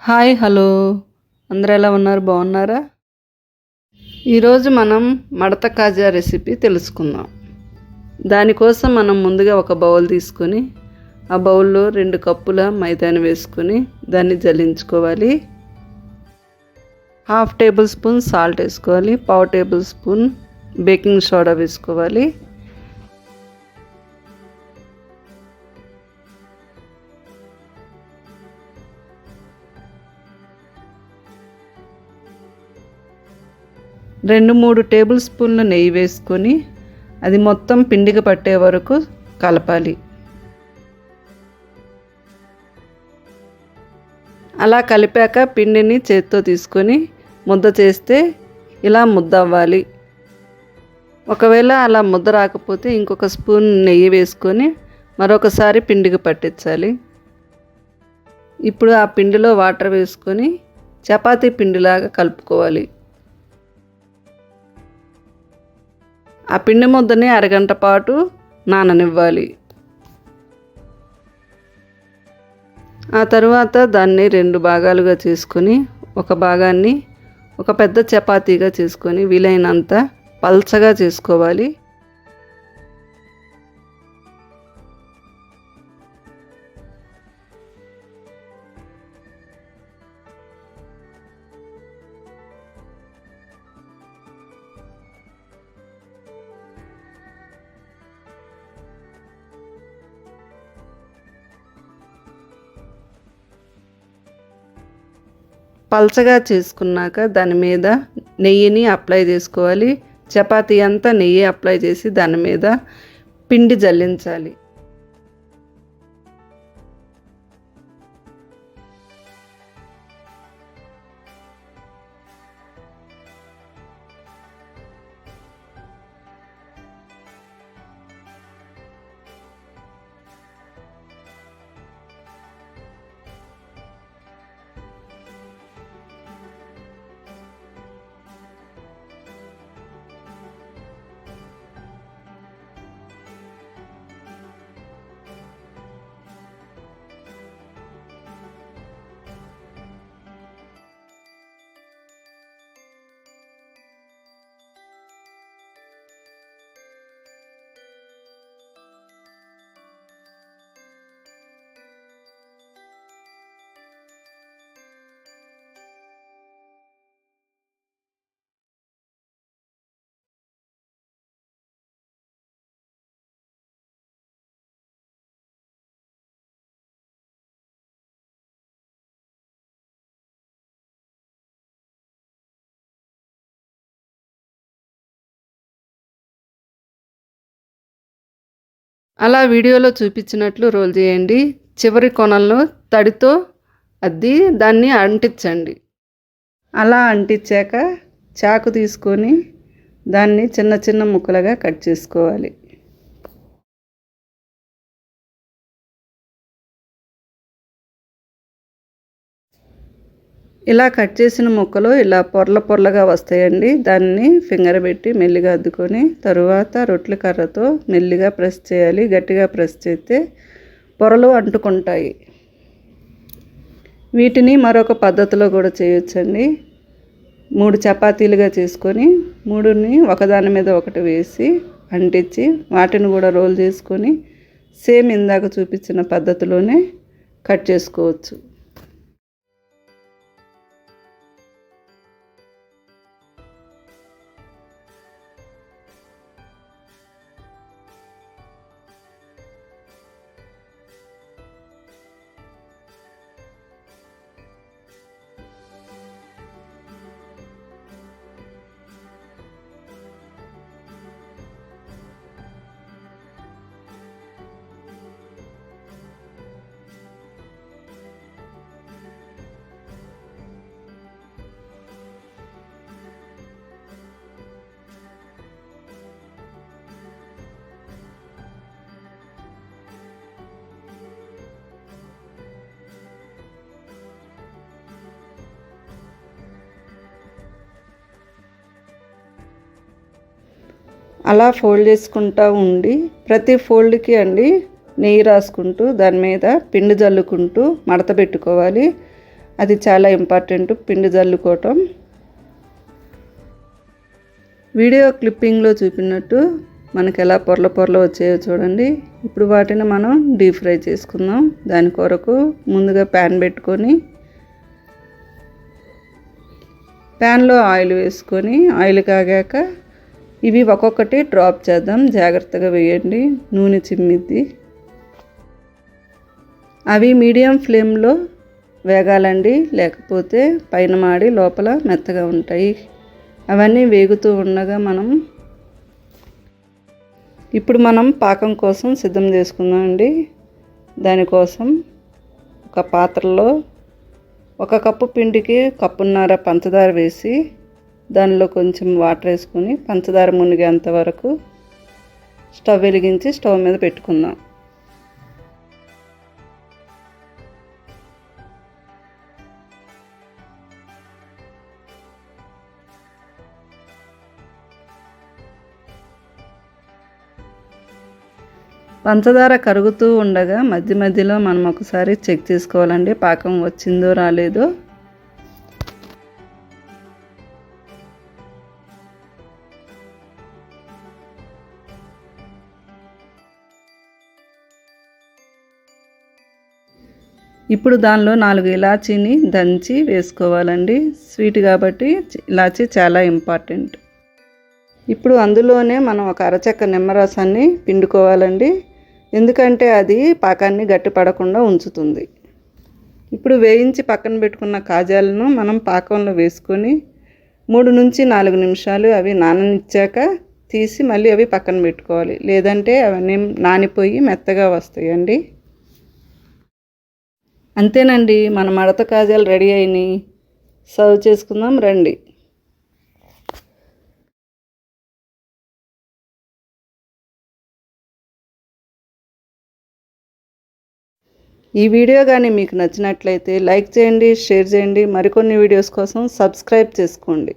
Hi hello అందరూ ఎలా ఉన్నారు బాగున్నారా? ఈరోజు మనం మడత కాజా రెసిపీ తెలుసుకుందాం. దానికోసం మనం ముందుగా ఒక బౌల్ తీసుకొని ఆ బౌల్లో 2 కప్పుల మైదాని వేసుకొని దాన్ని జల్లించుకోవాలి. 1/2 టేబుల్ స్పూన్ సాల్ట్ వేసుకోవాలి. 1/4 టేబుల్ స్పూన్ బేకింగ్ సోడా వేసుకోవాలి. రెండు మూడు టేబుల్ స్పూన్ల నెయ్యి వేసుకొని అది మొత్తం పిండికి పట్టే వరకు కలపాలి. అలా కలిపాక పిండిని చేత్తో తీసుకొని ముద్ద చేస్తే ఇలా ముద్ద అవ్వాలి. ఒకవేళ అలా ముద్ద రాకపోతే ఇంకొక స్పూన్ నెయ్యి వేసుకొని మరొకసారి పిండికి పట్టించాలి. ఇప్పుడు ఆ పిండిలో వాటర్ వేసుకొని చపాతీ పిండిలాగా కలుపుకోవాలి. ఆ పిండి ముద్దని అరగంట పాటు నాననివ్వాలి. ఆ తరువాత దాన్ని 2 భాగాలుగా చేసుకొని ఒక భాగాన్ని ఒక పెద్ద చపాతీగా చేసుకొని వీలైనంత పల్చగా చేసుకోవాలి. పల్చగా చేసుకున్నాక దాని మీద నెయ్యిని అప్లై చేసుకోవాలి. చపాతీ అంతా నెయ్యి అప్లై చేసి దాని మీద పిండి జల్లించాలి. అలా వీడియోలో చూపించినట్లు రోల్ చేయండి. చివరి కొనల్లో తడితో అద్ది దాన్ని అంటించండి. అలా అంటించాక చాకు తీసుకొని దాన్ని చిన్న చిన్న ముక్కలుగా కట్ చేసుకోవాలి. ఇలా కట్ చేసిన ముక్కలు ఇలా పొరల పొరలుగా వస్తాయండి. దాన్ని ఫింగర్ పెట్టి మెల్లిగా అద్దుకొని తరువాత రొట్టెల కర్రతో మెల్లిగా ప్రెస్ చేయాలి. గట్టిగా ప్రెస్ చేస్తే పొరలు అంటుకుంటాయి. వీటిని మరొక పద్ధతిలో కూడా చేయొచ్చండి. 3 చపాతీలుగా చేసుకొని 3ని ఒకదాని మీద ఒకటి వేసి అంటించి వాటిని కూడా రోల్ చేసుకొని సేమ్ ఇందాక చూపించిన పద్ధతిలోనే కట్ చేసుకోవచ్చు. అలా ఫోల్డ్ చేసుకుంటూ ఉండి ప్రతి ఫోల్డ్కి అండి నెయ్యి రాసుకుంటూ దాని మీద పిండి జల్లుకుంటూ మడత పెట్టుకోవాలి. అది చాలా ఇంపార్టెంట్, పిండి జల్లుకోవటం. వీడియో క్లిప్పింగ్లో చూపినట్టు మనకి ఎలా పొరల పొరలు వచ్చాయో చూడండి. ఇప్పుడు వాటిని మనం డీప్ ఫ్రై చేసుకుందాం. దాని కొరకు ముందుగా ప్యాన్ పెట్టుకొని ప్యాన్లో ఆయిల్ వేసుకొని ఆయిల్ కాగాక ఇవి ఒక్కొక్కటి డ్రాప్ చేద్దాం. జాగ్రత్తగా వేయండి, నూనె చిమ్మిద్ది. అవి మీడియం ఫ్లేమ్లో వేగాలండి, లేకపోతే పైన మాడి లోపల మెత్తగా ఉంటాయి. అవన్నీ వేగుతూ ఉండగా ఇప్పుడు మనం పాకం కోసం సిద్ధం చేసుకుందామండి. దానికోసం ఒక పాత్రలో 1 కప్పు పిండికి 1.5 కప్పు పంచదార వేసి దానిలో కొంచెం వాటర్ వేసుకొని పంచదార మునిగేంత వరకు స్టవ్ వెలిగించి స్టవ్ మీద పెట్టుకుందాం. పంచదార కరుగుతూ ఉండగా మధ్య మధ్యలో మనం ఒకసారి చెక్ చేసుకోవాలండి, పాకం వచ్చిందో రాలేదో. ఇప్పుడు దానిలో 4 ఇలాచీని దంచి వేసుకోవాలండి. స్వీట్ కాబట్టి ఇలాచీ చాలా ఇంపార్టెంట్. ఇప్పుడు అందులోనే మనం ఒక అరచెక్క నిమ్మరసాన్ని పిండుకోవాలండి, ఎందుకంటే అది పాకాన్ని గట్టిపడకుండా ఉంచుతుంది. ఇప్పుడు వేయించి పక్కన పెట్టుకున్న కాజాలను మనం పాకంలో వేసుకొని 3 నుంచి 4 నిమిషాలు అవి నాననిచ్చాక తీసి మళ్ళీ అవి పక్కన పెట్టుకోవాలి, లేదంటే అవన్నీ నానిపోయి మెత్తగా వస్తాయండి. అంతేనండి, మన మడత కాజాలు రెడీ అయినాయి. సర్వ్ చేసుకుందాం రండి. ఈ వీడియో కానీ మీకు నచ్చినట్లయితే లైక్ చేయండి, షేర్ చేయండి. మరికొన్ని వీడియోస్ కోసం సబ్స్క్రైబ్ చేసుకోండి.